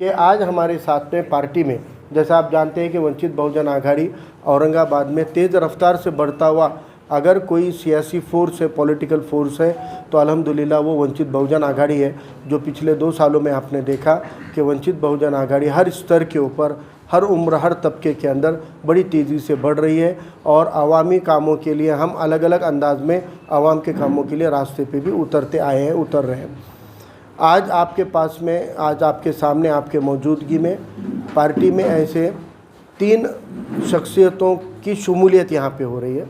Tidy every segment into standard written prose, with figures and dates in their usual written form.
कि आज हमारे साथ में पार्टी में, जैसा आप जानते हैं कि वंचित बहुजन आघाड़ी औरंगाबाद में तेज़ रफ्तार से बढ़ता हुआ अगर कोई सियासी फोर्स है, पॉलिटिकल फोर्स है, तो अल्हम्दुलिल्लाह वो वंचित बहुजन आघाड़ी है। जो पिछले 2 सालों में आपने देखा कि वंचित बहुजन आघाड़ी हर स्तर के ऊपर, हर उम्र, हर तबके के अंदर बड़ी तेज़ी से बढ़ रही है और अवामी कामों के लिए हम अलग अलग अंदाज में आवाम के कामों के लिए रास्ते पे भी उतर रहे हैं। आज आपके पास में, आज आपके सामने, आपके मौजूदगी में पार्टी में ऐसे 3 शख्सियतों की शमूलियत यहाँ पे हो रही है,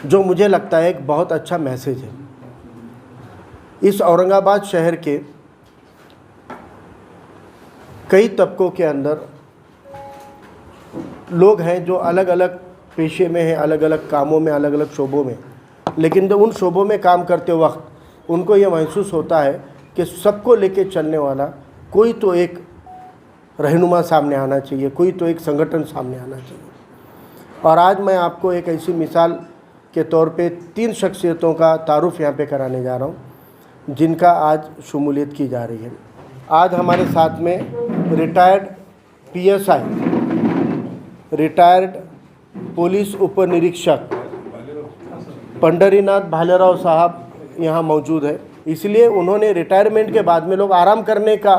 जो मुझे लगता है एक बहुत अच्छा मैसेज है। इस औरंगाबाद शहर के कई तबकों के अंदर लोग हैं जो अलग अलग पेशे में हैं, अलग अलग कामों में, अलग अलग शोबों में, लेकिन जब उन शोबों में काम करते वक्त उनको ये महसूस होता है कि सबको लेके चलने वाला कोई तो एक रहनुमा सामने आना चाहिए, कोई तो एक संगठन सामने आना चाहिए। और आज मैं आपको एक ऐसी मिसाल के तौर पे 3 शख्सियतों का तारुफ यहाँ पे कराने जा रहा हूँ, जिनका आज शमूलियत की जा रही है। आज हमारे साथ में रिटायर्ड PSI, रिटायर्ड पुलिस उप निरीक्षक पंढरीनाथ भालेराव साहब यहाँ मौजूद है। इसलिए उन्होंने रिटायरमेंट के बाद में लोग आराम करने का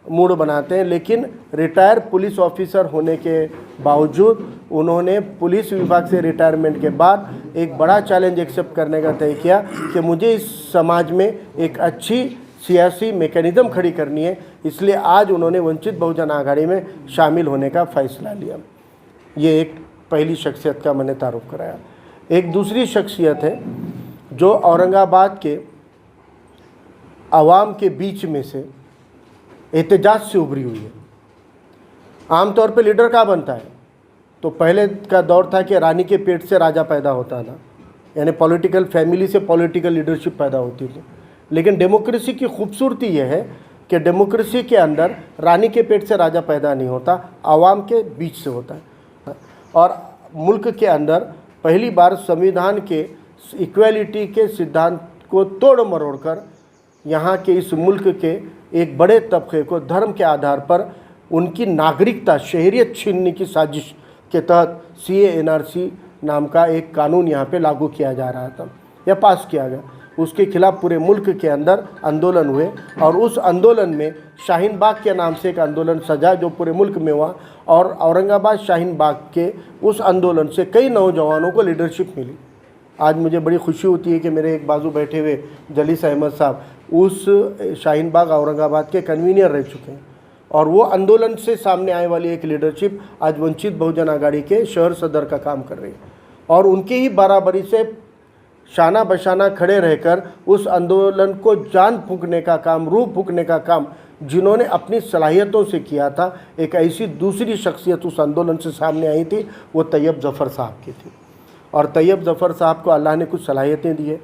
मूड बनाते हैं, लेकिन रिटायर पुलिस ऑफिसर होने के बावजूद उन्होंने पुलिस विभाग से रिटायरमेंट के बाद एक बड़ा चैलेंज एक्सेप्ट करने का तय किया कि मुझे इस समाज में एक अच्छी सियासी मैकेनिज़्म खड़ी करनी है। इसलिए आज उन्होंने वंचित बहुजन आघाड़ी में शामिल होने का फ़ैसला लिया। ये एक पहली शख्सियत का मैंने तारुफ कराया। एक दूसरी शख्सियत है जो औरंगाबाद के आवाम के बीच में से एहतजाज से उभरी हुई है। आमतौर पे लीडर क्या बनता है, तो पहले का दौर था कि रानी के पेट से राजा पैदा होता था, यानी पॉलिटिकल फैमिली से पॉलिटिकल लीडरशिप पैदा होती थी। लेकिन डेमोक्रेसी की खूबसूरती यह है कि डेमोक्रेसी के अंदर रानी के पेट से राजा पैदा नहीं होता, आवाम के बीच से होता है। और मुल्क के अंदर पहली बार संविधान के इक्वालिटी के सिद्धांत को तोड़ मरोड़ कर यहाँ के इस मुल्क के एक बड़े तबके को धर्म के आधार पर उनकी नागरिकता, शहरियत छीनने की साजिश के तहत CA NRC नाम का एक कानून यहाँ पे लागू किया जा रहा था या पास किया गया। उसके खिलाफ पूरे मुल्क के अंदर आंदोलन हुए और उस आंदोलन में शाहीन बाग के नाम से एक आंदोलन सजा जो पूरे मुल्क में हुआ, और औरंगाबाद शाहीन बाग के उस आंदोलन से कई नौजवानों को लीडरशिप मिली। आज मुझे बड़ी खुशी होती है कि मेरे एक बाजू बैठे हुए जलीस अहमद साहब उस शाहीन बाग औरंगाबाद के कन्वीनर रह चुके हैं, और वो आंदोलन से सामने आने वाली एक लीडरशिप आज वंचित बहुजन आघाड़ी के शहर सदर का काम कर रही है। और उनकी ही बराबरी से शाना बशाना खड़े रहकर उस आंदोलन को जान फूंकने का काम, रूह फूंकने का काम जिन्होंने अपनी सलाहियतों से किया था, एक ऐसी दूसरी शख्सियत उस आंदोलन से सामने आई थी, वो तैयब ज़फ़र साहब की थी। और तैयब ज़फ़र साहब को अल्लाह ने कुछ सलाहियतें दी है।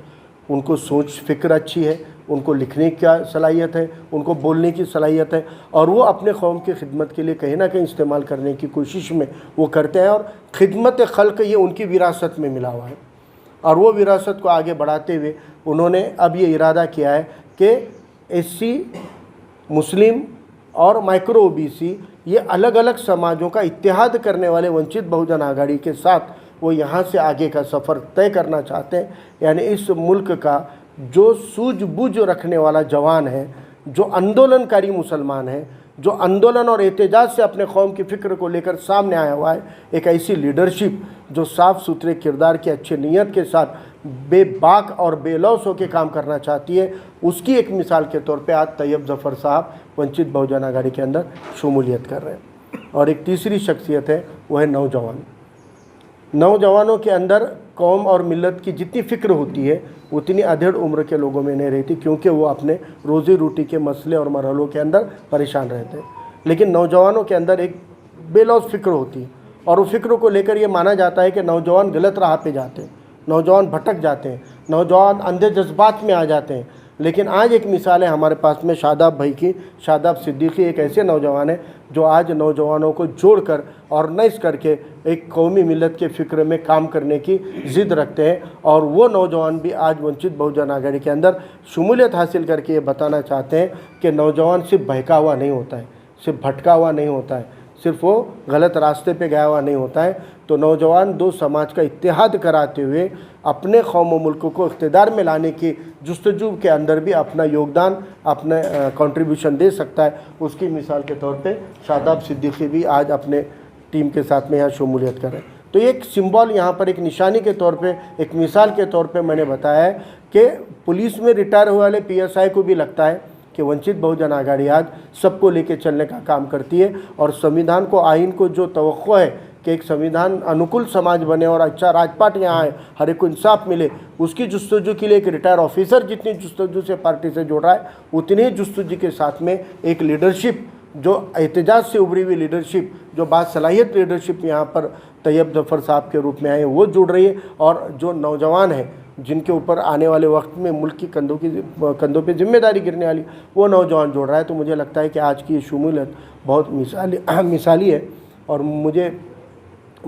उनको सोच फ़िक्र अच्छी है, उनको लिखने की सलाहियत है, उनको बोलने की सलाहियत है, और वो अपने कौम की खिदमत के लिए कहीं ना कहीं इस्तेमाल करने की कोशिश में वो करते हैं। और खिदमत खल्क़ ये उनकी विरासत में मिला हुआ है, और वो विरासत को आगे बढ़ाते हुए उन्होंने अब ये इरादा किया है कि SC, मुस्लिम और माइक्रो OBC ये अलग अलग समाजों का इत्तेहाद करने वाले वंचित बहुजन आघाड़ी के साथ वो यहाँ से आगे का सफ़र तय करना चाहते हैं। यानी इस मुल्क का जो सूझबूझ रखने वाला जवान है, जो आंदोलनकारी मुसलमान है, जो आंदोलन और एहतजाज से अपने कौम की फ़िक्र को लेकर सामने आया हुआ है, एक ऐसी लीडरशिप जो साफ़ सुथरे किरदार की अच्छी नीयत के साथ बेबाक और बेलौस होकर काम करना चाहती है, उसकी एक मिसाल के तौर पे आज तैयब ज़फ़र साहब वंचित बहुजन आघाड़ी के अंदर शमूलियत कर रहे हैं। और एक तीसरी शख्सियत है, वह है नौजवान। नौजवानों के अंदर कौम और मिलत की जितनी फ़िक्र होती है उतनी अधेड़ उम्र के लोगों में नहीं रहती, क्योंकि वो अपने रोज़ी रोटी के मसले और मरहलों के अंदर परेशान रहते हैं। लेकिन नौजवानों के अंदर एक बेलौस फ़िक्र होती है, और उस फ़िक्र को लेकर ये माना जाता है कि नौजवान गलत राह पे जाते हैं, नौजवान भटक जाते हैं, नौजवान अंधे जज्बात में आ जाते हैं। लेकिन आज एक मिसाल है हमारे पास में शादाब भाई की। शादाब सिद्दीकी एक ऐसे नौजवान है जो आज नौजवानों को जोड़कर ऑर्गेनाइज करके एक कौमी मिलत के फ़िक्र में काम करने की ज़िद रखते हैं, और वो नौजवान भी आज वंचित बहुजन आघाड़ी के अंदर शमूलियत हासिल करके ये बताना चाहते हैं कि नौजवान सिर्फ बहका हुआ नहीं होता है, सिर्फ भटका हुआ नहीं होता है, सिर्फ वो गलत रास्ते पे गया हुआ नहीं होता है। तो नौजवान दो समाज का इत्तेहाद कराते हुए अपने कौम व मुल्क को इक़्तिदार में लाने की जुस्तजू के अंदर भी अपना योगदान, अपना कंट्रीब्यूशन दे सकता है। उसकी मिसाल के तौर पे शादाब सिद्दीकी भी आज अपने टीम के साथ में यहाँ शमूलियत करें। तो एक सिंबल यहाँ पर, एक निशानी के तौर पे, एक मिसाल के तौर पे मैंने बताया है कि पुलिस में रिटायर हुए वाले PSI को भी लगता है कि वंचित बहुजन आघाड़ी आज सबको लेके चलने का काम करती है, और संविधान को, आइन को जो तवक्को है कि एक संविधान अनुकूल समाज बने और अच्छा राजपाट यहाँ है, हर एक को इंसाफ मिले, उसकी जुस्तजू के लिए एक रिटायर ऑफिसर जितनी जुस्तजू से पार्टी से जुड़ रहा है, उतनी ही जुस्तजू के साथ में एक लीडरशिप, जो एहतजाज से उभरी हुई लीडरशिप, जो बासलाहियत लीडरशिप यहाँ पर तैयब जफ़र साहब के रूप में आए, वो जुड़ रही है। और जो नौजवान है जिनके ऊपर आने वाले वक्त में मुल्क की कंधों पे जिम्मेदारी गिरने वाली, वो नौजवान जोड़ रहा है। तो मुझे लगता है कि आज की ये शमूलियत बहुत मिसाली है, और मुझे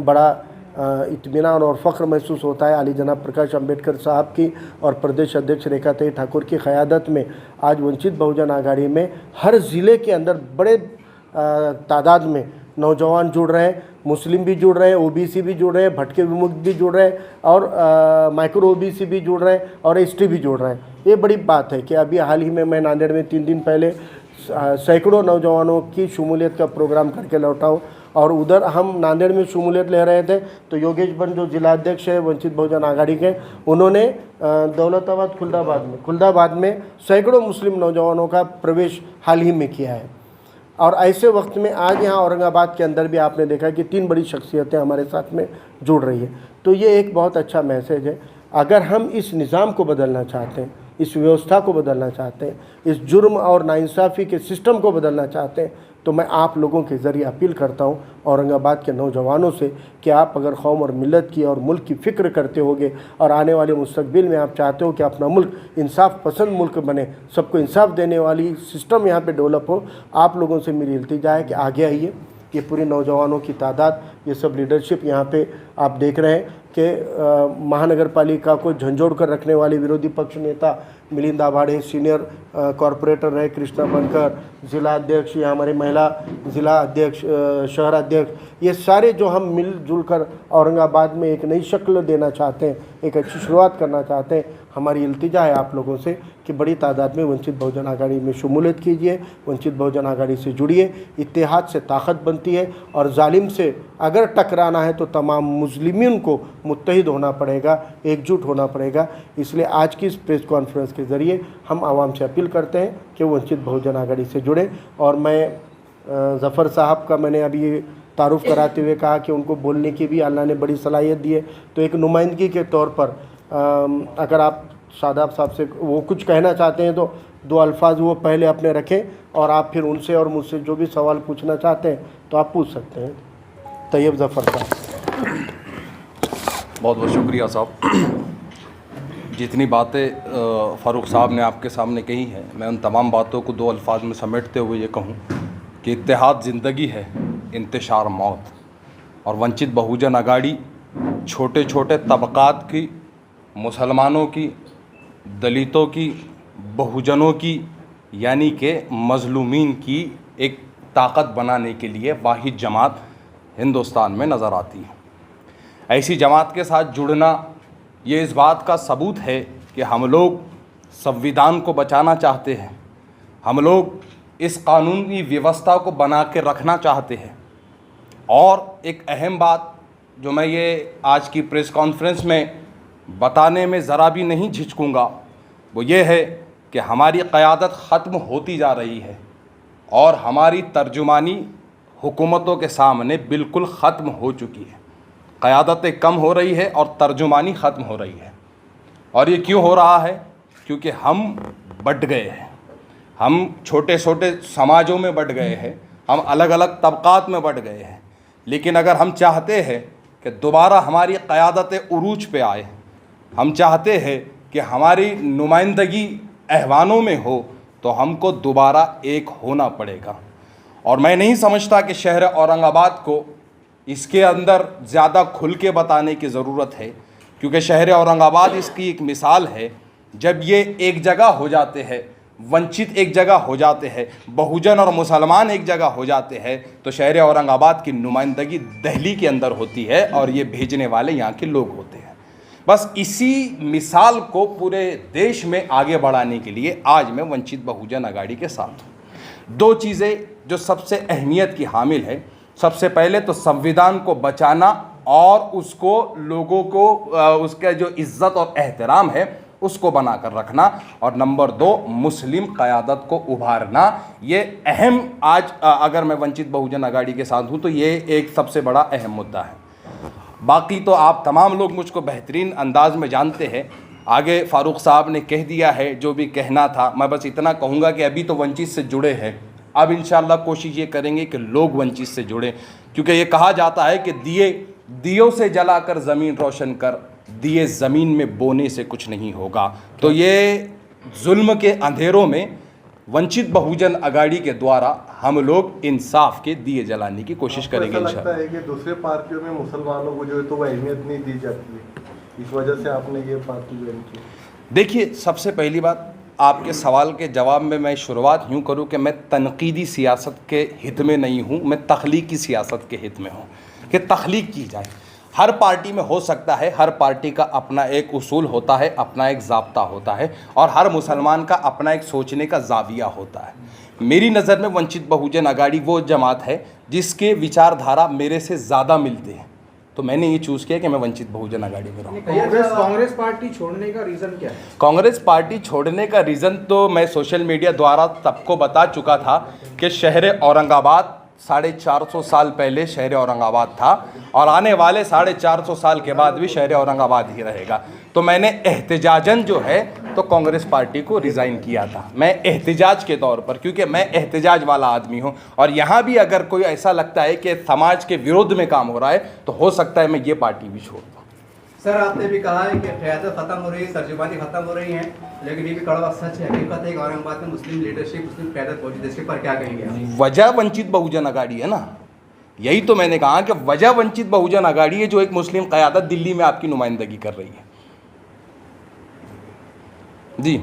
बड़ा इत्मीनान और फ़ख्र महसूस होता है आली जनाब प्रकाश अम्बेडकर साहब की और प्रदेश अध्यक्ष रेखाताई ठाकुर की क़यादत में आज वंचित बहुजन आघाड़ी में हर ज़िले के अंदर बड़े तादाद में नौजवान जुड़ रहे हैं, मुस्लिम भी जुड़ रहे हैं, OBC भी जुड़ रहे हैं, भटके विमुक्त भी जुड़ रहे हैं, और माइक्रो OBC भी जुड़ रहे हैं, और ST भी जुड़ रहे हैं। ये बड़ी बात है कि अभी हाल ही में मैं नांदेड़ में 3 दिन पहले सैकड़ों नौजवानों की शमूलियत का प्रोग्राम करके लौटा हूँ, और उधर हम नांदेड़ में शमूलियत ले रहे थे तो योगेश बन जो जिलाध्यक्ष है वंचित बहुजन आघाड़ी के, उन्होंने दौलताबाद खुलदाबाद में सैकड़ों मुस्लिम नौजवानों का प्रवेश हाल ही में किया है। और ऐसे वक्त में आज यहाँ औरंगाबाद के अंदर भी आपने देखा कि 3 बड़ी शख्सियतें हमारे साथ में जुड़ रही है। तो ये एक बहुत अच्छा मैसेज है। अगर हम इस निज़ाम को बदलना चाहते हैं, इस व्यवस्था को बदलना चाहते हैं, इस जुर्म और नाइंसाफ़ी के सिस्टम को बदलना चाहते हैं, तो मैं आप लोगों के ज़रिए अपील करता हूँ औरंगाबाद के नौजवानों से कि आप अगर कौम और मिलत की और मुल्क की फ़िक्र करते होगे और आने वाले मुस्तकबिल में आप चाहते हो कि अपना मुल्क इंसाफ पसंद मुल्क बने, सबको इंसाफ देने वाली सिस्टम यहाँ पे डेवलप हो, आप लोगों से मेरी इल्तिजा है कि आगे आइए। ये पूरे नौजवानों की तादाद, ये सब लीडरशिप यहाँ पे आप देख रहे हैं कि महानगर पालिका को झंझोड़ कर रखने वाले विरोधी पक्ष नेता मिलिंद आभाड़े, सीनियर कॉरपोरेटर रहे कृष्णा बनकर, ज़िला अध्यक्ष या हमारे महिला ज़िला अध्यक्ष, शहर अध्यक्ष, ये सारे जो हम मिलजुल कर औरंगाबाद में एक नई शक्ल देना चाहते हैं, एक अच्छी शुरुआत करना चाहते हैं। हमारी इल्तिजा है आप लोगों से कि बड़ी तादाद में वंचित बहुजन आघाड़ी में शमूलियत कीजिए, वंचित बहुजन आघाड़ी से जुड़िए। इत्तेहाद से ताकत बनती है, और जालिम से अगर टकराना है तो तमाम मुस्लिमीन को मुत्तहिद होना पड़ेगा, एकजुट होना पड़ेगा। इसलिए आज की इस प्रेस कॉन्फ्रेंस के ज़रिए हम आवाम से अपील करते हैं कि वंचित बहुजन आघाड़ी से जुड़े। और मैं ज़फ़र साहब का मैंने अभी तारुफ़ कराते हुए कहा कि उनको बोलने की भी अल्लाह ने बड़ी सलाहियत दी है, तो एक नुमाइंदगी के तौर पर अगर आप शादाब साहब से वो कुछ कहना चाहते हैं तो 2 अल्फाज वो पहले अपने रखें, और आप फिर उनसे और मुझसे जो भी सवाल पूछना चाहते हैं तो आप पूछ सकते हैं। तैयब ज़फ़र साहब। बहुत बहुत शुक्रिया साहब। जितनी बातें फ़ारूक साहब ने आपके सामने कही हैं, मैं उन तमाम बातों को 2 अल्फाज में समेटते हुए ये कहूँ कि इत्तेहाद ज़िंदगी है, इंतशार मौत। और वंचित बहुजन आघाड़ी छोटे छोटे तबक़ात की, मुसलमानों की, दलितों की, बहुजनों की, यानी कि मज़लूमीन की एक ताकत बनाने के लिए वाहिद जमात हिंदुस्तान में नज़र आती है। ऐसी जमात के साथ जुड़ना ये इस बात का सबूत है कि हम लोग संविधान को बचाना चाहते हैं, हम लोग इस कानूनी व्यवस्था को बना के रखना चाहते हैं। और एक अहम बात जो मैं ये आज की प्रेस कॉन्फ्रेंस में बताने में ज़रा भी नहीं झिझकूँगा, वो ये है कि हमारी क़यादत ख़त्म होती जा रही है और हमारी तर्जुमानी हुकूमतों के सामने बिल्कुल ख़त्म हो चुकी है। क़यादतें कम हो रही है और तर्जुमानी ख़त्म हो रही है। और ये क्यों हो रहा है? क्योंकि हम बँट गए हैं, हम छोटे छोटे समाजों में बँट गए हैं, हम अलग अलग तबक़ात में बँट गए हैं। लेकिन अगर हम चाहते हैं कि दोबारा हमारी क़यादतें उरूज पे आए, हम चाहते हैं कि हमारी नुमाइंदगी ऐवानों में हो तो हमको दोबारा एक होना पड़ेगा। और मैं नहीं समझता कि शहर औरंगाबाद को इसके अंदर ज़्यादा खुल के बताने की ज़रूरत है, क्योंकि शहर औरंगाबाद इसकी एक मिसाल है। जब ये एक जगह हो जाते हैं, वंचित एक जगह हो जाते हैं, बहुजन और मुसलमान एक जगह हो जाते हैं, तो शहर औरंगाबाद की नुमाइंदगी दिल्ली के अंदर होती है और ये भेजने वाले यहाँ के लोग होते हैं। बस इसी मिसाल को पूरे देश में आगे बढ़ाने के लिए आज मैं वंचित बहुजन आघाड़ी के साथ हूँ। दो चीज़ें जो सबसे अहमियत की हामिल है, सबसे पहले तो संविधान को बचाना और उसको लोगों को उसका जो इज्जत और एहतराम है उसको बनाकर रखना, और नंबर दो मुस्लिम क़यादत को उभारना। ये अहम आज अगर मैं वंचित बहुजन आघाड़ी के साथ हूँ तो ये एक सबसे बड़ा अहम मुद्दा है। बाकी तो आप तमाम लोग मुझको बेहतरीन अंदाज में जानते हैं। आगे फ़ारूक साहब ने कह दिया है जो भी कहना था। मैं बस इतना कहूँगा कि अभी तो वंचित से जुड़े हैं, अब इंशाअल्लाह कोशिश ये करेंगे कि लोग वंचित से जुड़ें, क्योंकि ये कहा जाता है कि दियों से जलाकर ज़मीन रोशन कर, दिए ज़मीन में बोने से कुछ नहीं होगा। तो ये जुल्म के अंधेरों में वंचित बहुजन आघाड़ी के द्वारा हम लोग इंसाफ के दिए जलाने की कोशिश करेंगे। ऐसा लगता है कि दूसरे पार्टियों में मुसलमानों को जो है तो वो अहमियत नहीं दी जाती है, इस वजह से आपने ये पार्टी ज्वाइन की? देखिए, सबसे पहली बात, आपके सवाल के जवाब में मैं शुरुआत यूँ करूँ कि मैं तनकीदी सियासत के हित में नहीं हूँ, मैं तख्लीकी सियासत के हित में हूँ कि तख्लीक की जाए। हर पार्टी में हो सकता है, हर पार्टी का अपना एक उसूल होता है, अपना एक ज़ाब्ता होता है, और हर मुसलमान का अपना एक सोचने का ज़ाविया होता है। मेरी नज़र में वंचित बहुजन आघाड़ी वो जमात है जिसके विचारधारा मेरे से ज़्यादा मिलते हैं, तो मैंने ये चूज़ किया कि मैं वंचित बहुजन आघाड़ी में रहूँ। कांग्रेस पार्टी छोड़ने का रीज़न क्या है? कांग्रेस पार्टी छोड़ने का रीज़न तो मैं सोशल मीडिया द्वारा सबको बता चुका था कि शहर औरंगाबाद 450 साल पहले शहर औरंगाबाद था और आने वाले 450 साल के बाद भी शहर औरंगाबाद ही रहेगा। तो मैंने एहतिजाजन जो है तो कांग्रेस पार्टी को रिज़ाइन किया था, मैं एहतिजाज के तौर पर, क्योंकि मैं एहतिजाज वाला आदमी हूँ। और यहाँ भी अगर कोई ऐसा लगता है कि समाज के विरोध में काम हो रहा है तो हो सकता है मैं ये पार्टी भी छोड़ दूँ। सर, आपने भी कहा है कि क़यादत ख़त्म हो रही है, सरजुबानी ख़त्म हो रही है, लेकिन ये भी कड़वा सच है, हकीकत है कि औरंगाबाद में मुस्लिम लीडरशिप, मुस्लिम क़यादत मौजूद है। इसके पर क्या कहेंगे आप? वजह वंचित बहुजन आघाड़ी है ना, यही तो मैंने कहा कि वजह वंचित बहुजन आघाड़ी है जो एक मुस्लिम क़यादत दिल्ली में आपकी नुमाइंदगी कर रही है। जी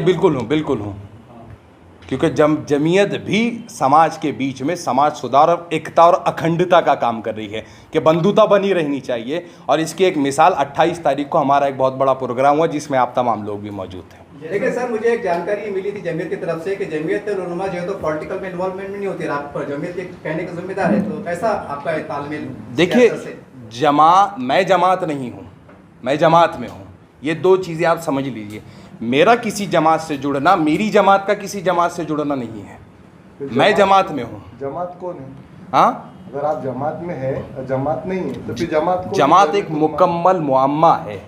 बिल्कुल हूँ, बिल्कुल हूँ, क्योंकि जमीयत भी समाज के बीच में समाज सुधार और एकता और अखंडता का काम कर रही है कि बंधुता बनी रहनी चाहिए। और इसकी एक मिसाल 28 तारीख को हमारा एक बहुत बड़ा प्रोग्राम हुआ जिसमें आप तमाम लोग भी मौजूद थे। देखिए सर, मुझे एक जानकारी मिली थी जमीयत की तरफ से कि जमीयत उलमा जो है तो पॉलिटिकल में इन्वॉल्वमेंट में नहीं होती, आप पर जमीयत के कहने का जिम्मेदार है, तो कैसा आपका तालमेल? देखिए, मैं जमात नहीं हूँ, मैं जमात में हूँ, ये दो चीज़ें आप समझ लीजिए। मेरा किसी जमात से जुड़ना, मेरी जमात का किसी जमात से जुड़ना नहीं है। मैं जमात में हूँ। जमात कौन है? हाँ, अगर आप जमात में है, जमात नहीं है तो फिर जमात कौन? जमात एक मुकम्मल मुअम्मा है।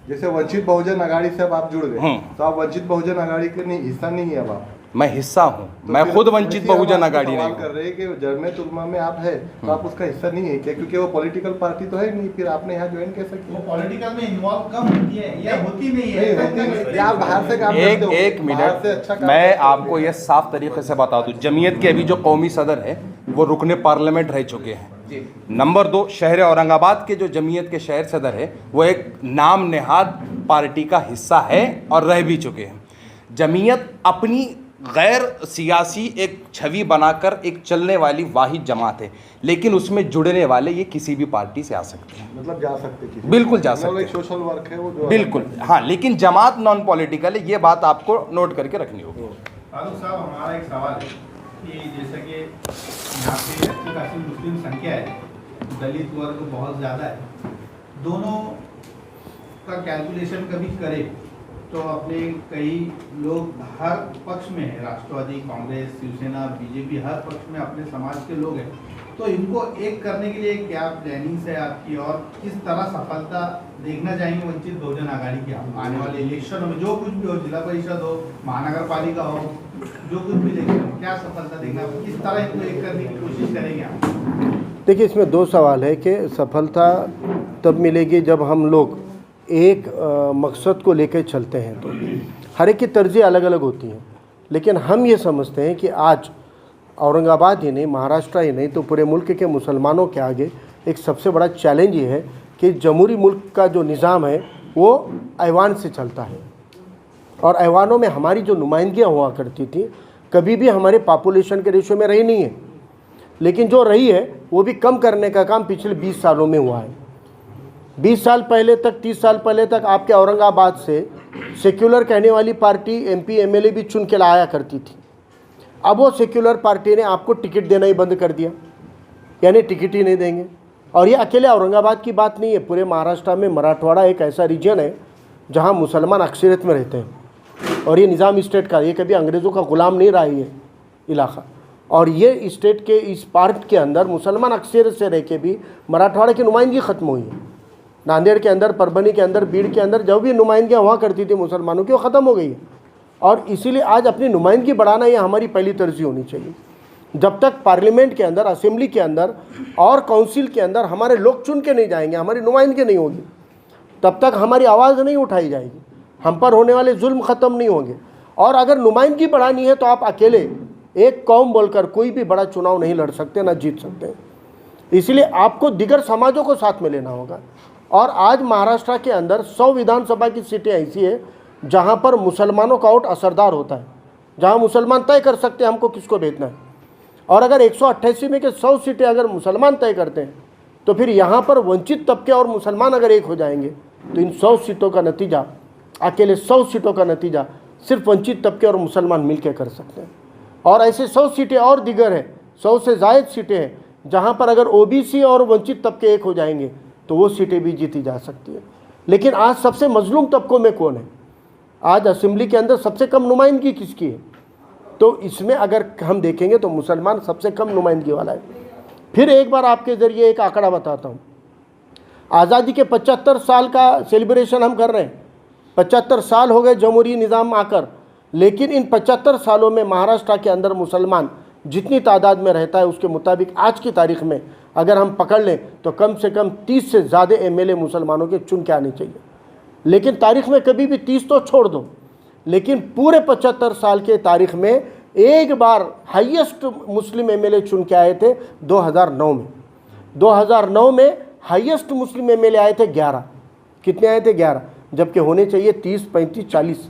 जैसे वंचित बहुजन आघाड़ी से अब आप जुड़ गए तो आप वंचित बहुजन आघाड़ी के नहीं हिस्सा नहीं है अब आप? मैं हिस्सा हूँ, तो मैं फिर खुद वंचित बहुजन आघाड़ी सवाल नहीं कर हूँ। रहे हैं कि जमीयत उलमा में आप है तो आप उसका हिस्सा नहीं है क्या? क्योंकि वो पॉलिटिकल पार्टी तो है नहीं, फिर आपने यहाँ ज्वाइन कैसे किया? पॉलिटिकल में इन्वॉल्व कम होती है या होती नहीं है? नहीं होती नहीं, आप बाहर से काम करते हो, एक बाहर से मिनट, अच्छा काम मैं करते हो। आपको ये साफ तरीके से बता दूं, जमीयत के अभी जो कौमी सदर है वो रुकने पार्लियामेंट रह चुके हैं। नंबर 2, शहर औरंगाबाद के जो जमीयत के शहर सदर है वो एक नाम नेहाद पार्टी का हिस्सा है और रह भी चुके हैं। जमीयत अपनी गैर सियासी एक छवि बनाकर एक चलने वाली वाहिद जमात है, लेकिन उसमें जुड़ने वाले ये किसी भी पार्टी से आ सकते हैं। मतलब जा सकते किसी? बिल्कुल जा मतलब सकते एक हैं, सोशल वर्क है वो जो बिल्कुल। हाँ, लेकिन जमात नॉन पॉलिटिकल है, ये बात आपको नोट करके रखनी होगी। फारूक साहब, हमारा एक सवाल है कि जैसे कि यहाँ पे अच्छी खासी मुस्लिम संख्या है, दलित वर्ग बहुत ज़्यादा है, दोनों का कैलकुलेशन कभी करें तो अपने कई लोग हर पक्ष में है, राष्ट्रवादी, कांग्रेस, शिवसेना, बीजेपी, हर पक्ष में अपने समाज के लोग हैं, तो इनको एक करने के लिए क्या प्लानिंग्स है आपकी और किस तरह सफलता देखना चाहेंगे वंचित बहुजन आघाड़ी की आने वाले इलेक्शनों में? जो कुछ भी हो, जिला परिषद हो, महानगर पालिका हो, जो कुछ भी इलेक्शन हो, क्या सफलता देखना, किस तरह इनको एक करने की कोशिश करेंगे आप? देखिए, इसमें दो सवाल है कि सफलता तब मिलेगी जब हम लोग एक मकसद को लेकर चलते हैं तो हर एक की तरजीह अलग अलग होती हैं, लेकिन हम ये समझते हैं कि आज औरंगाबाद ही नहीं, महाराष्ट्र ही नहीं, तो पूरे मुल्क के मुसलमानों के आगे एक सबसे बड़ा चैलेंज ये है कि जमहूरी मुल्क का जो निज़ाम है वो ऐवान से चलता है, और ऐवानों में हमारी जो नुमाइंदगियाँ हुआ करती थी कभी भी हमारे पॉपुलेशन के रेशो में रही नहीं है, लेकिन जो रही है वो भी कम करने का काम पिछले 20 सालों में हुआ है। 20 साल पहले तक, 30 साल पहले तक आपके औरंगाबाद से सेक्युलर कहने वाली पार्टी MP MLA भी चुन के लाया करती थी। अब वो सेक्युलर पार्टी ने आपको टिकट देना ही बंद कर दिया, यानी टिकट ही नहीं देंगे। और ये अकेले औरंगाबाद की बात नहीं है, पूरे महाराष्ट्र में मराठवाड़ा एक ऐसा रीजन है जहाँ मुसलमान अक्सरियत में रहते हैं, और ये निज़ाम स्टेट का, ये कभी अंग्रेज़ों का ग़ुलाम नहीं रहा ये इलाका, और ये स्टेट के इस पार्ट के अंदर मुसलमान अक्सरियत से रह के भी मराठवाड़ा की नुमाइंदगी ख़त्म हुई है। नांदेड़ के अंदर, परभनी के अंदर, बीड़ के अंदर जो भी नुमाइंदगियाँ हुआ करती थी मुसलमानों की, वो ख़त्म हो गई है। और इसीलिए आज अपनी नुमाइंदगी बढ़ाना ये हमारी पहली तरजीह होनी चाहिए। जब तक पार्लियामेंट के अंदर, असेंबली के अंदर और काउंसिल के अंदर हमारे लोग चुन के नहीं जाएंगे, हमारी नुमाइंदगी नहीं होगी, तब तक हमारी आवाज़ नहीं उठाई जाएगी, हम पर होने वाले जुल्म ख़त्म नहीं होंगे। और अगर नुमाइंदगी बढ़ानी है तो आप अकेले एक कौम बोलकर कोई भी बड़ा चुनाव नहीं लड़ सकते, ना जीत सकते। इसलिए आपको दिगर समाजों को साथ में लेना होगा। और आज महाराष्ट्र के अंदर 100 विधानसभा की सीटें ऐसी है जहां पर मुसलमानों का वोट असरदार होता है, जहां मुसलमान तय कर सकते हैं हमको किसको भेजना है। और अगर 188 में के 100 सीटें अगर मुसलमान तय करते हैं तो फिर यहाँ पर वंचित तबके और मुसलमान अगर एक हो जाएंगे तो इन 100 सीटों का नतीजा, अकेले 100 सीटों का नतीजा सिर्फ वंचित तबके और मुसलमान मिलकर कर सकते हैं। और ऐसे 100 सीटें और दिगर हैं, 100 से ज़ायद सीटें हैं जहाँ पर अगर OBC और वंचित तबके एक हो जाएंगे तो वो सीटें भी जीती जा सकती है। लेकिन आज सबसे मजलूम तबकों में कौन है? आज असेंबली के अंदर सबसे कम नुमाइंदगी किसकी है? तो इसमें अगर हम देखेंगे तो मुसलमान सबसे कम नुमाइंदगी वाला है। फिर एक बार आपके ज़रिए एक आंकड़ा बताता हूँ। आज़ादी के 75 साल का सेलिब्रेशन हम कर रहे हैं, 75 साल हो गए जमहूरी निज़ाम आकर, लेकिन इन 75 सालों में महाराष्ट्र के अंदर मुसलमान जितनी तादाद में रहता है उसके मुताबिक आज की तारीख़ में अगर हम पकड़ लें तो कम से कम 30 से ज़्यादा MLA मुसलमानों के चुन के आने चाहिए। लेकिन तारीख़ में कभी भी 30 तो छोड़ दो, लेकिन पूरे 75 साल के तारीख़ में एक बार हाईएस्ट मुस्लिम MLA चुन के आए थे 2009 में। 2009 में हाईएस्ट मुस्लिम MLA आए थे 11। कितने आए थे? 11, जबकि होने चाहिए 30, 35, 40,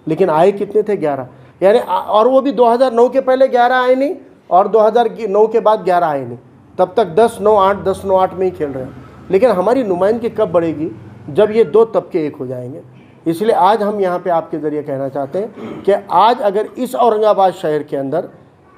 लेकिन आए कितने थे? 11। यानी और वो भी 2009 के पहले 11 आए नहीं और 2009 के बाद 11 आए नहीं, तब तक 10-9-8, 10-9-8 में ही खेल रहे हैं। लेकिन हमारी नुमाइंदगी कब बढ़ेगी? जब ये दो तबके एक हो जाएंगे। इसलिए आज हम यहाँ पे आपके ज़रिए कहना चाहते हैं कि आज अगर इस औरंगाबाद शहर के अंदर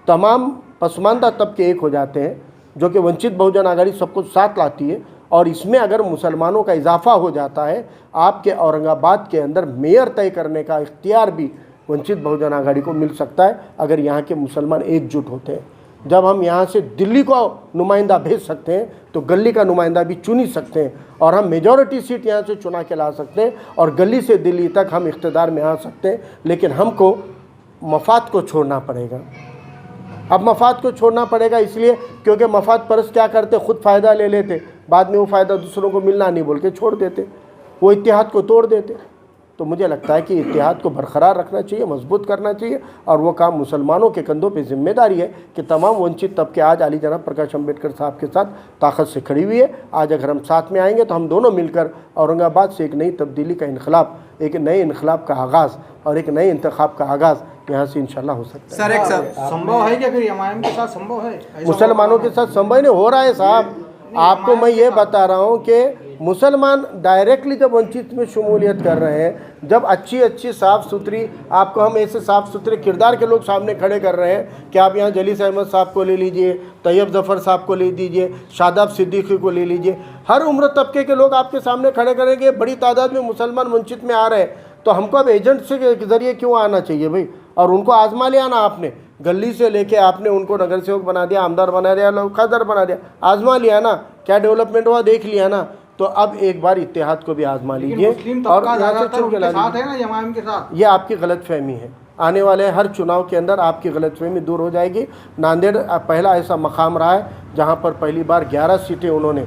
तमाम पसमानदा तबके एक हो जाते हैं, जो कि वंचित बहुजन आघाड़ी सबको साथ लाती है, और इसमें अगर मुसलमानों का इजाफा हो जाता है, आपके औरंगाबाद के अंदर मेयर तय करने का इख्तियार भी वंचित बहुजन आघाड़ी को मिल सकता है अगर यहाँ के मुसलमान एकजुट होते हैं। जब हम यहाँ से दिल्ली को नुमाइंदा भेज सकते हैं तो गली का नुमाइंदा भी चुन ही सकते हैं, और हम मेजॉरिटी सीट यहाँ से चुना के ला सकते हैं, और गली से दिल्ली तक हम इख्तिदार में आ सकते हैं। लेकिन हमको मफाद को छोड़ना पड़ेगा। अब मफाद को छोड़ना पड़ेगा इसलिए क्योंकि मफाद परस्त क्या करते, खुद फ़ायदा ले लेते, बाद में वो फ़ायदा दूसरों को मिलना नहीं बोल के छोड़ देते, वो इत्तेहाद को तोड़ देते। तो मुझे लगता है कि इत्तेहाद को बरकरार रखना चाहिए, मजबूत करना चाहिए, और वो काम मुसलमानों के कंधों पे जिम्मेदारी है कि तमाम वंचित तबके आज अली जनाब प्रकाश अम्बेडकर साहब के साथ ताकत से खड़ी हुई है। आज अगर हम साथ में आएंगे तो हम दोनों मिलकर औरंगाबाद से एक नई तब्दीली का इनकलाब, एक नए इनकलाब का आगाज़ और एक नए इंतखाब का आगाज़ यहाँ से इंशाल्लाह हो सकता है। सर एक संभव है क्या? फिर एमआईएम के साथ संभव है? मुसलमानों के साथ संभव नहीं हो रहा है साहब। आपको मैं ये बता रहा हूँ कि मुसलमान डायरेक्टली जब वंचित में शमूलियत कर रहे हैं, जब अच्छी साफ़ सुथरी, आपको हम ऐसे साफ़ सुथरे किरदार के लोग सामने खड़े कर रहे हैं कि आप यहाँ जलीस अहमद साहब को ले लीजिए, तैयब ज़फ़र साहब को ले लीजिए, शादाब सिद्दीकी को ले लीजिए, हर उम्र तबके के लोग आपके सामने खड़े करेंगे। बड़ी तादाद में मुसलमान वंचित में आ रहे हैं, तो हमको अब एजेंट से ज़रिए क्यों आना चाहिए भाई? और उनको आजमा लिया ना आपने, गली से लेके आपने उनको नगर सेवक बना दिया, आमदार बना दिया, लौकादार बना दिया, आजमा लिया ना, क्या डेवलपमेंट हुआ देख लिया ना। तो अब एक बार इत्तेहाद को भी आजमा लीजिए और ये आपकी गलतफहमी है। आने वाले हर चुनाव के अंदर आपकी गलतफहमी दूर हो जाएगी। नांदेड़ पहला ऐसा मकाम रहा है जहाँ पर पहली बार 11 सीटें उन्होंने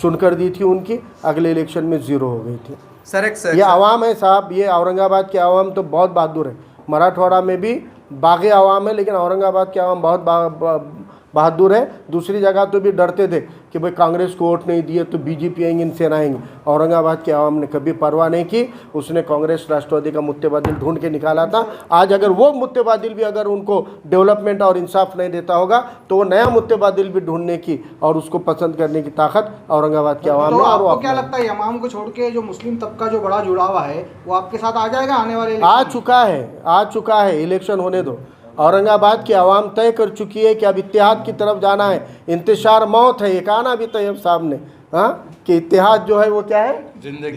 चुनकर दी थी उनकी, अगले इलेक्शन में 0 हो गई थी। सर एक ये आवाम है साहब, ये औरंगाबाद की आवाम तो बहुत बहादुर है। मराठवाड़ा में भी बागी आवाम है, लेकिन औरंगाबाद की आवाम बहुत बहादुर है। दूसरी जगह तो भी डरते थे कि भाई कांग्रेस को वोट नहीं दिए तो बीजेपी आएंगे, इनसे आएंगे। औरंगाबाद की आवाम ने कभी परवाह नहीं की, उसने कांग्रेस राष्ट्रवादी का मुत्तेबादिल ढूंढ के निकाला था। आज अगर वो मुत्तेबादिल भी अगर उनको डेवलपमेंट और इंसाफ नहीं देता होगा तो वो नया मुत्तेबादिल भी ढूंढने की और उसको पसंद करने की ताकत औरंगाबाद की आवाम तो में। और आपको क्या लगता है इमाम को छोड़ के जो मुस्लिम तबका जो बड़ा जुड़ावा है वो आपके साथ आ जाएगा आने वाले आ चुका है। इलेक्शन होने दो। औरंगाबाद की आवाम तय कर चुकी है कि अब इत्तेहाद की तरफ जाना है। इंतशार मौत है, ये कहा ना अभी तैयब साहब ने, हाँ, कि इत्तेहाद जो है वो क्या है,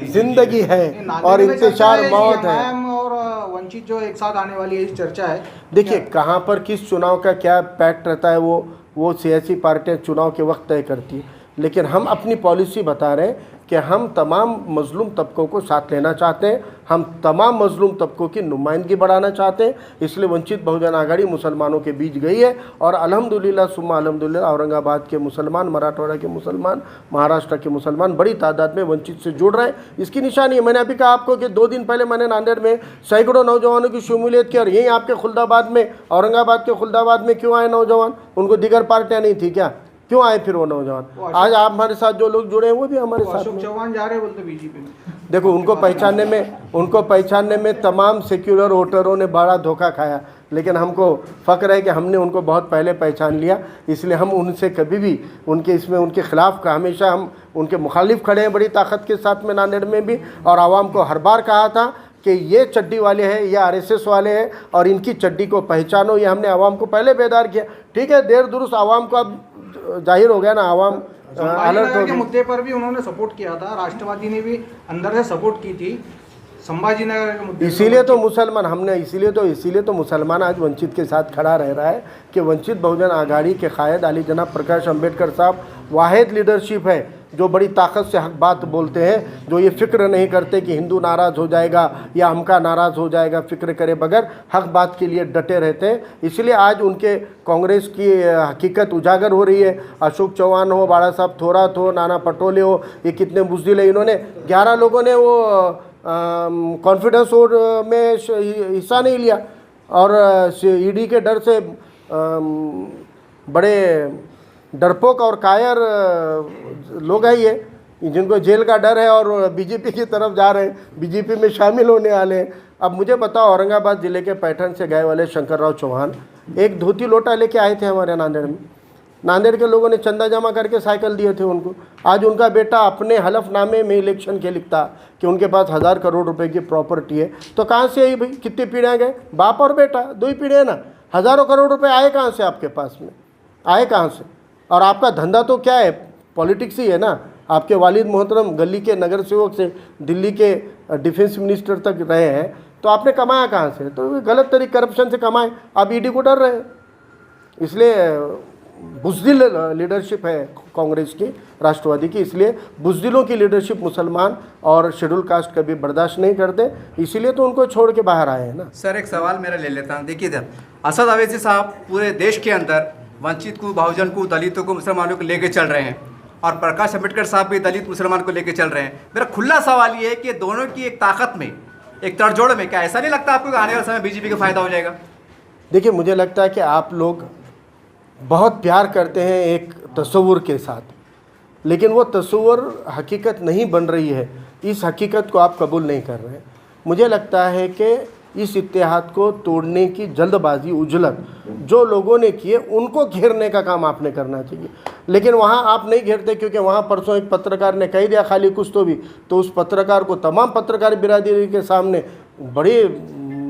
जिंदगी है, और इंतशार मौत है। और वंचित जो एक साथ आने वाली है चर्चा है। देखिए कहाँ पर किस चुनाव का क्या पैक्ट रहता है वो सियासी पार्टियां चुनाव के वक्त तय करती है, लेकिन हम अपनी पॉलिसी बता रहे हैं कि हम तमाम मजलूम तबकों को साथ लेना चाहते हैं, हम तमाम मजलूम तबकों की नुमाइंदगी बढ़ाना चाहते हैं। इसलिए वंचित बहुजन आघाड़ी मुसलमानों के बीच गई है और अल्हम्दुलिल्लाह सुम्मा अल्हम्दुलिल्लाह औरंगाबाद के मुसलमान, मराठवाड़ा के मुसलमान, महाराष्ट्र के मुसलमान बड़ी तादाद में वंचित से जुड़ रहे हैं। इसकी निशानी है, मैंने अभी कहा आपको कि 2 दिन पहले मैंने नांदेड़ में सैकड़ों नौजवानों की शमूलियत की। और यहीं आपके खुलदाबाद में, औरंगाबाद के खुलदाबाद में क्यों आए नौजवान? उनको दिगर पार्टियाँ नहीं थी क्या? क्यों आए फिर वो नौजवान? आज आप हमारे साथ जो लोग जुड़े हैं वो भी हमारे साथ अशोक में। चौहान जा रहे बोलते बीजेपी में। देखो उनको पहचानने में तमाम सेक्युलर वोटरों ने बड़ा धोखा खाया, लेकिन हमको फ़ख्र है कि हमने उनको बहुत पहले पहचान लिया। इसलिए हम उनसे कभी भी उनके ख़िलाफ़ का हमेशा हम उनके मुखालिफ खड़े हैं बड़ी ताकत के साथ में, नांदेड़ में भी। और आवाम को हर बार कहा था कि ये चड्डी वाले हैं, ये आरएसएस वाले हैं और इनकी चड्डी को पहचानो। ये हमने आवाम को पहले बेदार किया। ठीक है, देर दुरुस्त आवाम को अब जाहिर हो गया ना, आवाम अलर्ट हो के गई। मुद्दे पर भी उन्होंने सपोर्ट किया था, राष्ट्रवादी ने भी अंदर से सपोर्ट की थी संभाजी नगर के मुद्दे। इसीलिए तो मुसलमान आज वंचित के साथ खड़ा रह रहा है कि वंचित बहुजन आघाड़ी के कायद अली जनाब प्रकाश अंबेडकर साहब वाहिद लीडरशिप है जो बड़ी ताकत से हक बात बोलते हैं, जो ये फिक्र नहीं करते कि हिंदू नाराज़ हो जाएगा या हमका नाराज़ हो जाएगा, फिक्र करे बगैर हक बात के लिए डटे रहते हैं। इसलिए आज उनके कांग्रेस की हकीकत उजागर हो रही है। अशोक चौहान हो, बाला साहब थोरात हो, नाना पटोले हो, ये कितने बुज़दिल है। इन्होंने 11 लोगों ने वो कॉन्फिडेंस वोट में हिस्सा नहीं लिया और ईडी के डर से बड़े डरपोक और कायर लोग हैं ये, जिनको जेल का डर है और बीजेपी की तरफ जा रहे हैं, बीजेपी में शामिल होने वाले हैं। अब मुझे बताओ, औरंगाबाद ज़िले के पैठन से गए वाले शंकरराव चौहान एक धोती लोटा लेके आए थे हमारे नांदेड़ में। नांदेड़ के लोगों ने चंदा जमा करके साइकिल दिए थे उनको। आज उनका बेटा अपने हलफनामे में इलेक्शन के लिखता कि उनके पास 1000 करोड़ रुपए की प्रॉपर्टी है। तो कहाँ से आई भाई? कितनी पीढ़ियाँ गए? बाप और बेटा, 2 ही पीढ़ियाँ ना। हज़ारों करोड़ रुपए आए कहाँ से आपके पास में? आए कहाँ से? और आपका धंधा तो क्या है? पॉलिटिक्स ही है ना। आपके वालिद मोहतरम गली के नगर सेवक से दिल्ली के डिफेंस मिनिस्टर तक रहे हैं, तो आपने कमाया कहाँ से? तो गलत तरीके करप्शन से कमाए। आप ईडी को डर रहे हैं। इसलिए बुज़दिल लीडरशिप है कांग्रेस की, राष्ट्रवादी की। इसलिए बुज़दिलों की लीडरशिप मुसलमान और शेड्यूल कास्ट कभी बर्दाश्त नहीं करते, इसीलिए तो उनको छोड़ के बाहर आए हैं ना। सर एक सवाल मेरा ले लेता हूँ। देखिए इधर असद अवैसी साहब पूरे देश के अंदर वंचित को, बहुजन को, दलितों को, मुसलमानों को लेके चल रहे हैं और प्रकाश अंबेडकर साहब भी दलित मुसलमान को लेके चल रहे हैं। मेरा खुला सवाल ये है कि दोनों की एक ताकत में, एक तड़जोड़ में, क्या ऐसा नहीं लगता आपको कि आने वाले समय बीजेपी का फायदा हो जाएगा? देखिए, मुझे लगता है कि आप लोग बहुत प्यार करते हैं एक तस्वुर के साथ, लेकिन वो तस्वुर हकीकत नहीं बन रही है। इस हकीकत को आप कबूल नहीं कर रहे हैं। मुझे लगता है कि इस इत्तेहाद को तोड़ने की जल्दबाजी, उजलत जो लोगों ने की है, उनको घेरने का काम आपने करना चाहिए। लेकिन वहाँ आप नहीं घेरते, क्योंकि वहाँ परसों एक पत्रकार ने कह दिया खाली कुछ तो उस पत्रकार को तमाम पत्रकार बिरादरी के सामने बड़ी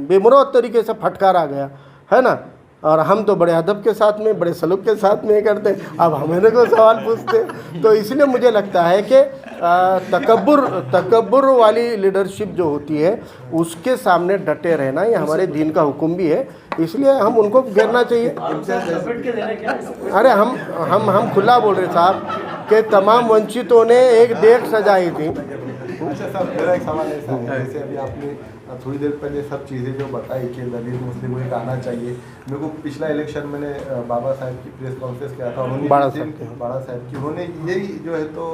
बेमुरौत तरीके से फटकारा गया है ना। और हम तो बड़े अदब के साथ में, बड़े सलूक के साथ में करते, अब हमें को सवाल पूछते। तो इसलिए मुझे लगता है कि तकब्बुर वाली लीडरशिप जो होती है उसके सामने डटे रहना ये हमारे दीन का हुक्म भी है। इसलिए हम उनको घेरना चाहिए। अरे हम खुला बोल रहे साहब कि तमाम वंचितों ने एक देख सजाई थी। अच्छा सर, मेरा एक सवाल ऐसा है, जैसे अभी आपने थोड़ी देर पहले सब चीज़ें जो बताई कि दलित मुस्लिम को एक आना चाहिए, मेरे को पिछला इलेक्शन मैंने बाबा साहब की प्रेस कॉन्फ्रेंस किया था, उन्होंने बाड़ा साहब की उन्होंने यही जो है तो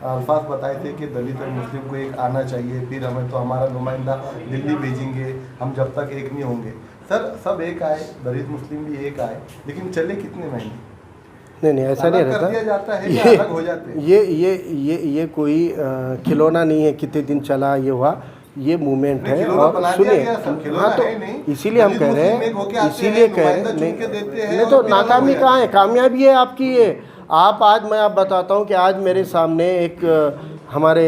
अल्फाज बताए थे कि दलित और मुस्लिम को एक आना चाहिए, फिर हमें तो हमारा नुमाइंदा दिल्ली भेजेंगे, हम जब तक एक नहीं होंगे। सर सब एक आए, दलित मुस्लिम भी एक आए, लेकिन चले कितने महीने? नहीं ऐसा नहीं रहता। दिया जाता है या अलग हो जाते हैं? ये कोई खिलौना नहीं है, कितने दिन चला ये हुआ, ये मूवमेंट है। और सुनिए, हाँ तो इसीलिए हम कह रहे हैं, इसीलिए कह रहे हैं नहीं तो नाकामी कहाँ है, कामयाबी है आपकी। ये आप आज मैं आप बताता हूँ कि आज मेरे सामने एक हमारे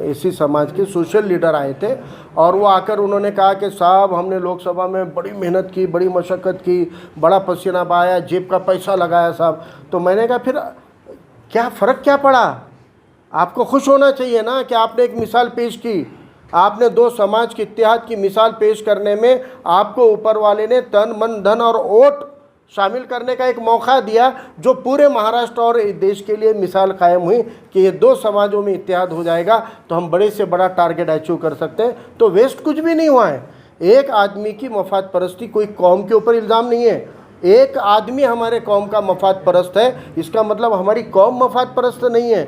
एसी समाज के सोशल लीडर आए थे और वो आकर उन्होंने कहा कि साहब हमने लोकसभा में बड़ी मेहनत की, बड़ी मशक्क़त की, बड़ा पसीना बहाया, जेब का पैसा लगाया साहब। तो मैंने कहा फिर क्या फ़र्क क्या पड़ा? आपको खुश होना चाहिए ना कि आपने एक मिसाल पेश की, आपने दो समाज के इत्तेहाद की मिसाल पेश करने में आपको ऊपर वाले ने तन मन धन और वोट शामिल करने का एक मौका दिया, जो पूरे महाराष्ट्र और देश के लिए मिसाल कायम हुई कि ये दो समाजों में इत्तेहाद हो जाएगा तो हम बड़े से बड़ा टारगेट अचीव कर सकते हैं। तो वेस्ट कुछ भी नहीं हुआ है। एक आदमी की मफाद परस्ती कोई कौम के ऊपर इल्ज़ाम नहीं है। एक आदमी हमारे कौम का मफाद परस्त है, इसका मतलब हमारी कौम मफाद परस्त नहीं है।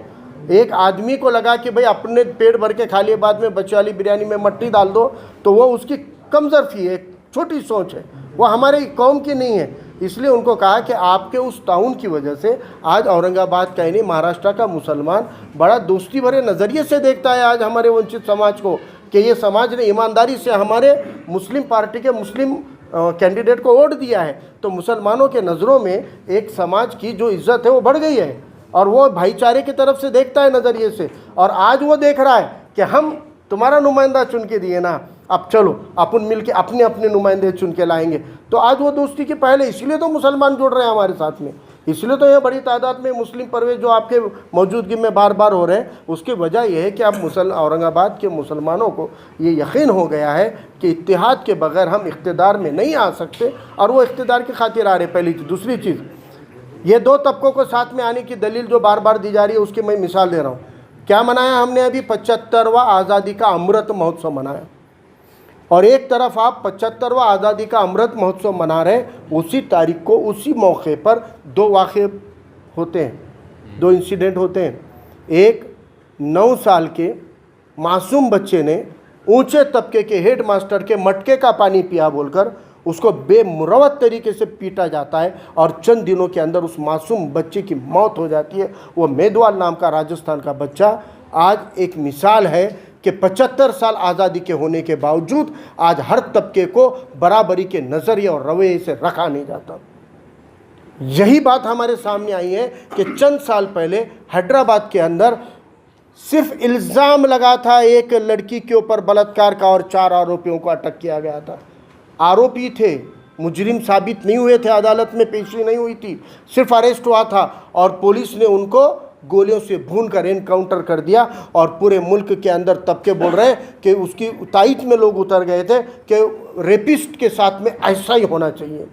एक आदमी को लगा कि भाई अपने पेट भर के खा लिए, बाद में बच्चे वाली बिरयानी में मट्टी डाल दो, तो वो उसकी कमज़रफ़ी है, एक छोटी सोच है, वो हमारे कौम की नहीं है। इसलिए उनको कहा कि आपके उस ताउन की वजह से आज औरंगाबाद का ही नहीं, महाराष्ट्र का मुसलमान बड़ा दोस्ती भरे नज़रिए से देखता है आज हमारे वंचित समाज को, कि ये समाज ने ईमानदारी से हमारे मुस्लिम पार्टी के मुस्लिम कैंडिडेट को वोट दिया है। तो मुसलमानों के नज़रों में एक समाज की जो इज़्ज़त है वो बढ़ गई है और वो भाईचारे की तरफ से देखता है नज़रिए से। और आज वो देख रहा है कि हम तुम्हारा नुमाइंदा चुन के दिए ना, अब चलो अपन मिल के अपने अपने नुमाइंदे चुन के लाएंगे। तो आज वो दोस्ती के पहले, इसलिए तो मुसलमान जुड़ रहे हैं हमारे साथ में, इसलिए तो ये बड़ी तादाद में मुस्लिम परवेज जो आपके मौजूदगी में बार बार हो रहे हैं, उसकी वजह यह है कि अब औरंगाबाद के मुसलमानों को ये यकीन हो गया है कि इत्तेहाद के बगैर हम इख्तिदार में नहीं आ सकते, और वो इख्तिदार की खातिर आ रहे। पहली चीज़। दूसरी चीज़, ये दो तबकों को साथ में आने की दलील जो बार बार दी जा रही है, उसकी मैं मिसाल दे रहा हूँ। क्या मनाया हमने? अभी 75वां आज़ादी का अमृत महोत्सव मनाया, और एक तरफ आप 75वां आज़ादी का अमृत महोत्सव मना रहे, उसी तारीख को उसी मौके पर दो वाक़े होते हैं, दो इंसिडेंट होते हैं। एक 9 साल के मासूम बच्चे ने ऊंचे तबके के हेड मास्टर के मटके का पानी पिया बोलकर उसको बेमुरवत तरीके से पीटा जाता है, और चंद दिनों के अंदर उस मासूम बच्चे की मौत हो जाती है। वो मेदवाल नाम का राजस्थान का बच्चा आज एक मिसाल है कि 75 साल आज़ादी के होने के बावजूद आज हर तबके को बराबरी के नज़रिए और रवैये से रखा नहीं जाता। यही बात हमारे सामने आई है कि चंद साल पहले हैदराबाद के अंदर सिर्फ इल्ज़ाम लगा था एक लड़की के ऊपर बलात्कार का, और 4 आरोपियों को अटक किया गया था। आरोपी थे, मुजरिम साबित नहीं हुए थे, अदालत में पेशी नहीं हुई थी, सिर्फ अरेस्ट हुआ था, और पुलिस ने उनको गोलियों से भून कर एनकाउंटर कर दिया। और पूरे मुल्क के अंदर तबके बोल रहे हैं कि उसकी तायद में लोग उतर गए थे कि रेपिस्ट के साथ में ऐसा ही होना चाहिए,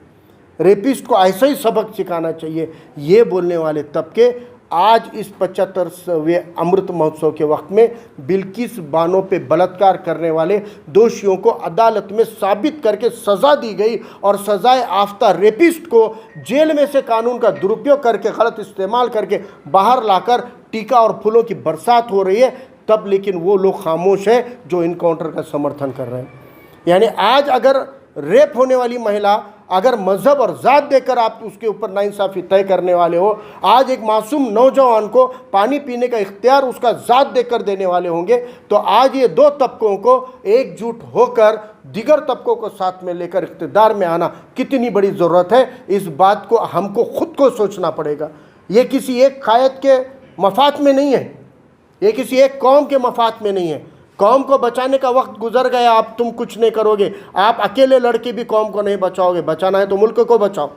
रेपिस्ट को ऐसा ही सबक सिखाना चाहिए। ये बोलने वाले तबके आज इस 75वें अमृत महोत्सव के वक्त में बिल्किस बानो पे बलात्कार करने वाले दोषियों को अदालत में साबित करके सज़ा दी गई, और सज़ाए आफ्ता रेपिस्ट को जेल में से कानून का दुरुपयोग करके, गलत इस्तेमाल करके बाहर लाकर टीका और फूलों की बरसात हो रही है, तब लेकिन वो लोग खामोश है जो इनकाउंटर का समर्थन कर रहे हैं। यानी आज अगर रेप होने वाली महिला, अगर मज़हब और ज़ात देकर आप उसके ऊपर नाइंसाफ़ी तय करने वाले हो, आज एक मासूम नौजवान को पानी पीने का इख्तियार उसका ज़ात देकर देने वाले होंगे, तो आज ये दो तबकों को एकजुट होकर दिगर तबकों को साथ में लेकर इख्तिदार में आना कितनी बड़ी ज़रूरत है, इस बात को हमको खुद को सोचना पड़ेगा। ये किसी एक कायद के मफाद में नहीं है, ये किसी एक कौम के मफाद में नहीं है। कौम को बचाने का वक्त गुजर गया, आप तुम कुछ नहीं करोगे, आप अकेले लड़के भी कौम को नहीं बचाओगे। बचाना है तो मुल्क को बचाओ,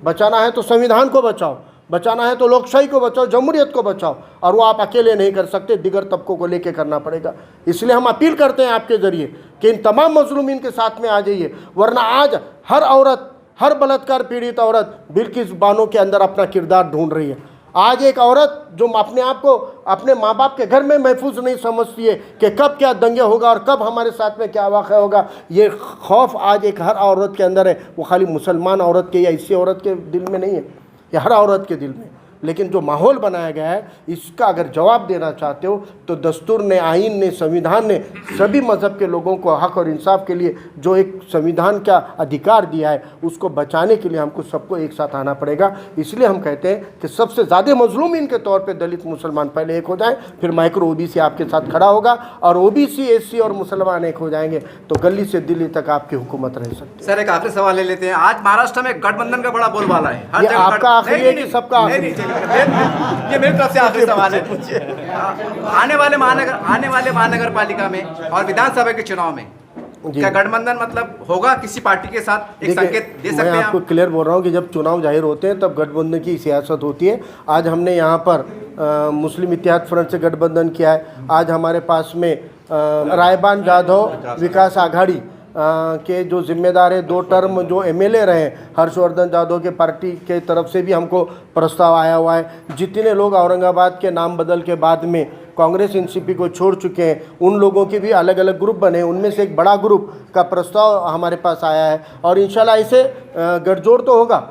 बचाना है तो संविधान को बचाओ, बचाना है तो लोकशाही को बचाओ, जमहूरियत को बचाओ, और वो आप अकेले नहीं कर सकते, दिगर तबकों को लेके करना पड़ेगा। इसलिए हम अपील करते हैं आपके ज़रिए कि इन तमाम मजलूमीन के साथ में आ जाइए, वरना आज हर औरत, हर बलात्कार पीड़ित औरत बिल्किस बानो के अंदर अपना किरदार ढूंढ रही है। आज एक औरत जो अपने आप को अपने माँ बाप के घर में महफूज नहीं समझती है कि कब क्या दंगे होगा और कब हमारे साथ में क्या वाक़या होगा, ये खौफ आज एक हर औरत के अंदर है। वो खाली मुसलमान औरत के या इसी औरत के दिल में नहीं है, ये हर औरत के दिल में। लेकिन जो माहौल बनाया गया है, इसका अगर जवाब देना चाहते हो तो दस्तूर ने, आइन ने, संविधान ने सभी मज़हब के लोगों को हक़ और इंसाफ के लिए जो एक संविधान का अधिकार दिया है, उसको बचाने के लिए हमको सबको एक साथ आना पड़ेगा। इसलिए हम कहते हैं कि सबसे ज़्यादा मजलूमीन के तौर पे दलित मुसलमान पहले एक हो जाएं, फिर माइक्रो ओबीसी आपके साथ खड़ा होगा और ओबीसी, एससी और मुसलमान एक हो जाएंगे तो गली से दिल्ली तक आपकी हुकूमत रह सकती है। सर एक आखिरी सवाल ले लेते हैं। आज महाराष्ट्र में गठबंधन का बड़ा बोलबाला है, हर ये जगह आपका आखिरी है कि सबका आखिरी? ये मेरी तरफ से आखिरी सवाल है। आने वाले महानगर पालिका में और विधानसभा के चुनाव में क्या गठबंधन मतलब होगा किसी पार्टी के साथ, एक संकेत दे सकते हैं? मैं आपको क्लियर बोल रहा हूँ कि जब चुनाव जाहिर होते हैं तब गठबंधन की सियासत होती है। आज हमने यहाँ पर मुस्लिम इत्तेहाद फ्रंट से गठबंधन किया है। आज हमारे पास में रायबान जाधव विकास आघाड़ी के जो जिम्मेदार है, 2 टर्म जो एमएलए रहे हर्षवर्धन जाधव के पार्टी के तरफ से भी हमको प्रस्ताव आया हुआ है। जितने लोग औरंगाबाद के नाम बदल के बाद में कांग्रेस एनसीपी को छोड़ चुके हैं, उन लोगों के भी अलग अलग ग्रुप बने, उनमें से एक बड़ा ग्रुप का प्रस्ताव हमारे पास आया है। और इंशाल्लाह इसे गठजोड़ तो होगा,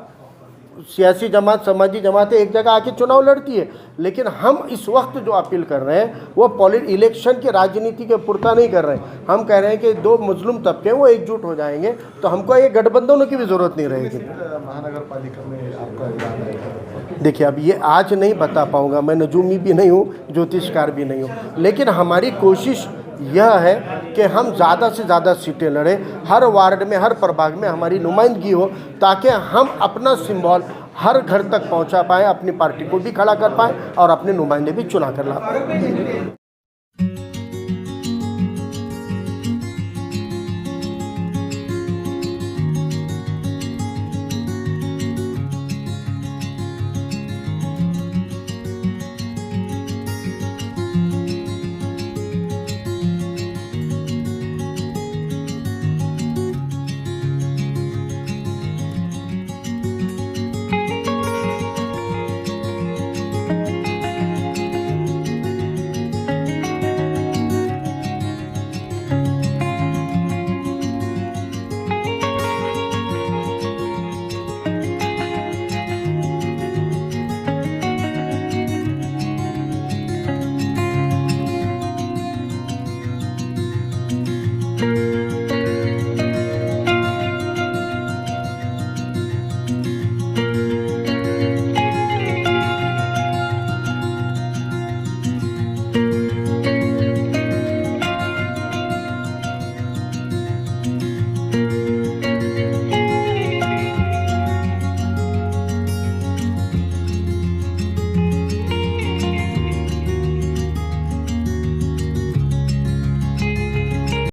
सियासी जमात, समाजी जमातें एक जगह आके चुनाव लड़ती है, लेकिन हम इस वक्त जो अपील कर रहे हैं वो इलेक्शन की राजनीति के पुरता नहीं कर रहे हैं। हम कह रहे हैं कि 2 मजलूम तबके वो एकजुट हो जाएंगे तो हमको ये गठबंधनों की भी ज़रूरत नहीं रहेगी। महानगर पालिका में आपका इरादा है? देखिए, अब ये आज नहीं बता पाऊँगा, मैं नजूमी भी नहीं हूँ, ज्योतिषकार भी नहीं हूँ, लेकिन हमारी कोशिश यह है कि हम ज़्यादा से ज़्यादा सीटें लड़ें, हर वार्ड में, हर प्रभाग में हमारी नुमाइंदगी हो, ताकि हम अपना सिंबल हर घर तक पहुंचा पाएँ, अपनी पार्टी को भी खड़ा कर पाएँ और अपने नुमाइंदे भी चुना कर ला पाएँ।